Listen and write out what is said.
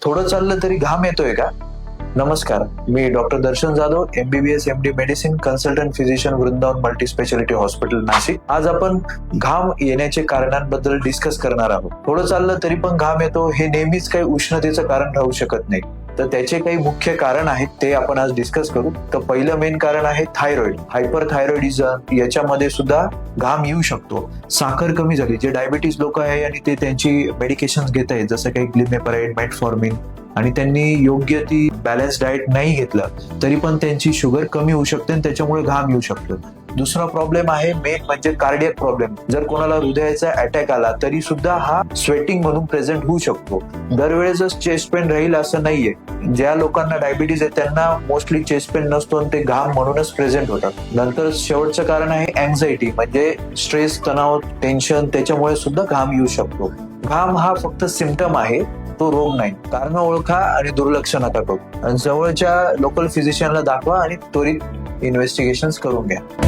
थोडं चाललं तरी घाम येतोय का? नमस्कार, मी doctor Darshan Jadhav, MBBS MD medicine, consultant physician, Vrindavan multi speciality hospital, Nashik. आज आपण घाम येण्याचे कारणांबद्दल डिस्कस करणार आहोत. थोडं चाललं तरी पण घाम येतो हे नेहमीच काही उष्णतेचं कारण राहू शकत नाही. तर त्याचे काही मुख्य कारण आहेत ते आपण आज डिस्कस करू. तर पहिलं मेन कारण आहे थायरॉइड, हायपरथायरॉइडिझम. याच्यामध्ये सुद्धा घाम येऊ शकतो. साखर कमी झाली, जे डायबिटीज लोक आहे आणि ते त्यांची मेडिकेशन घेत आहेत, जसं काही ग्लिमेपाराइड, मेटफॉर्मिन, आणि त्यांनी योग्य ती बॅलन्स डाएट नाही घेतलं तरी पण त्यांची शुगर कमी होऊ शकते आणि त्याच्यामुळे घाम येऊ शकतो. दुसरा प्रॉब्लेम आहे मेन म्हणजे कार्डियक प्रॉब्लेम. जर कोणाला हृदयाचा अटॅक आला तरी सुद्धा हा स्वेटिंग म्हणून प्रेझेंट होऊ शकतो. दरवेळेस चेस्ट पेन राहील असं नाहीये. ज्या लोकांना डायबिटीज आहे त्यांना मोस्टली चेस्ट पेन नसतो आणि ते घाम म्हणूनच प्रेझेंट होतात. नंतर शेवटचं कारण आहे अँझायटी, म्हणजे स्ट्रेस, तणाव, टेन्शन, त्याच्यामुळे सुद्धा घाम येऊ शकतो. घाम हा फक्त सिम्पटम आहे, तो रोग नाही. कारण ओळखा आणि दुर्लक्ष नका करू. आणि जवळच्या लोकल फिजिशियनला दाखवा आणि त्वरित इन्व्हेस्टिगेशन करून घ्या.